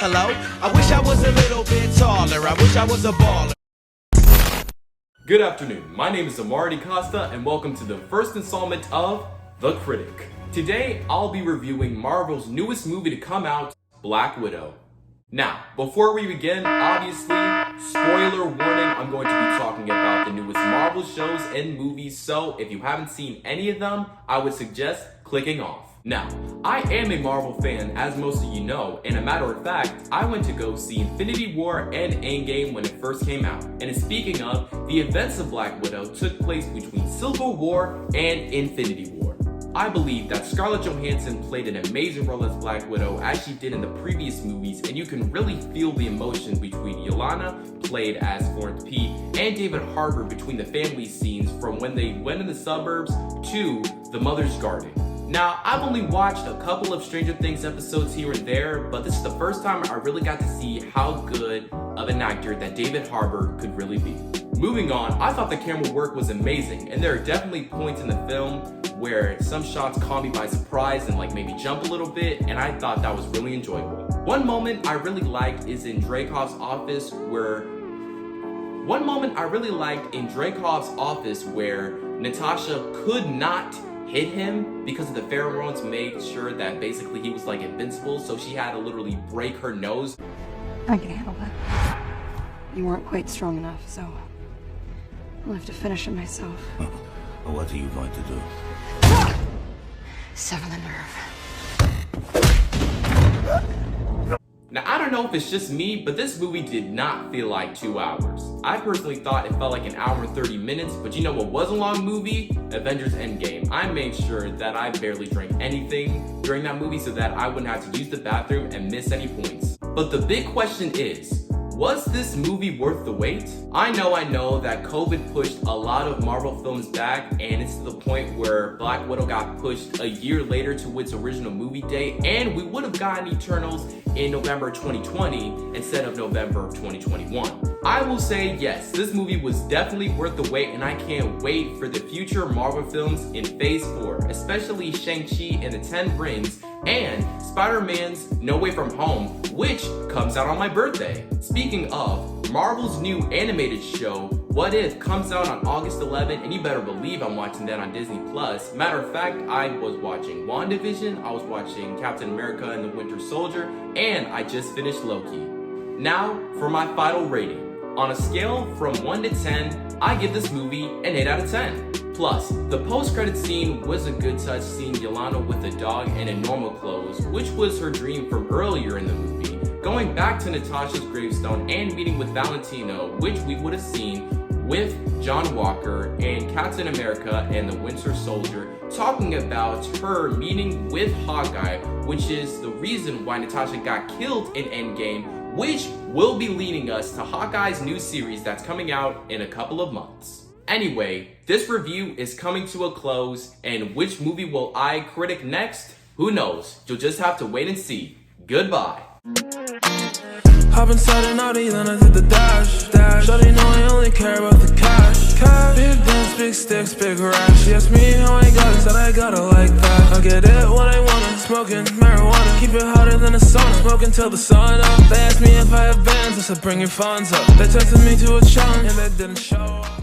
Hello? I wish I was a little bit taller. I wish I was a baller. Good afternoon, my name is Amari Costa and welcome to the first installment of The Critic. Today, I'll be reviewing Marvel's newest movie to come out, Black Widow. Now, before we begin, obviously, spoiler warning, I'm going to be talking about the newest Marvel shows and movies, so if you haven't seen any of them, I would suggest clicking off. Now, I am a Marvel fan, as most of you know, and a matter of fact, I went to go see Infinity War and Endgame when it first came out. And speaking of, the events of Black Widow took place between Civil War and Infinity War. I believe that Scarlett Johansson played an amazing role as Black Widow as she did in the previous movies, and you can really feel the emotion between Yelena, played as Florence P, and David Harbour between the family scenes from when they went in the suburbs to the mother's garden. Now, I've only watched a couple of Stranger Things episodes here and there, but this is the first time I really got to see how good of an actor that David Harbour could really be. Moving on, I thought the camera work was amazing, and there are definitely points in the film where some shots caught me by surprise and maybe jump a little bit, and I thought that was really enjoyable. One moment I really liked in Dreykov's office where Natasha could not hit him because of the pheromones made sure that basically he was invincible, so she had to literally break her nose. I can handle that. You weren't quite strong enough, so I'll have to finish it myself. What are you going to do? Sever the nerve. Now, I don't know if it's just me, but this movie did not feel like 2 hours. I personally thought it felt like an hour and 30 minutes, but you know what was a long movie? Avengers Endgame. I made sure that I barely drank anything during that movie so that I wouldn't have to use the bathroom and miss any points. But the big question is, was this movie worth the wait? I know that COVID pushed a lot of Marvel films back, and it's to the point where Black Widow got pushed a year later to its original movie date, and we would have gotten Eternals in November 2020 instead of November of 2021. I will say yes, this movie was definitely worth the wait, and I can't wait for the future Marvel films in Phase 4, especially Shang-Chi and the Ten Rings, and Spider-Man's No Way From Home, which comes out on my birthday. Speaking of, Marvel's new animated show, What If, comes out on August 11th, and you better believe I'm watching that on Disney+. Matter of fact, I was watching WandaVision, I was watching Captain America and the Winter Soldier, and I just finished Loki. Now, for my final rating. On a scale from 1 to 10, I give this movie an 8 out of 10. Plus, the post-credit scene was a good touch, seeing Yelena with a dog and in normal clothes, which was her dream from earlier in the movie. Going back to Natasha's gravestone and meeting with Valentino, which we would have seen with John Walker and Captain America and the Winter Soldier, talking about her meeting with Hawkeye, which is the reason why Natasha got killed in Endgame, which will be leading us to Hawkeye's new series that's coming out in a couple of months. Anyway, this review is coming to a close, and which movie will I critic next? Who knows? You'll just have to wait and see. Goodbye. Hop inside an Audi, then I did the dash. Shawty know I only care about the cash. Big dance, big sticks, big rash. She asked me how I got it, said I got it like that. I get it when I want it, smoking marijuana. Keep it hotter than a sauna, smoking till the sun up. They asked me if I have bands, I said bring your funds up. They tested me to a challenge, and they didn't show up.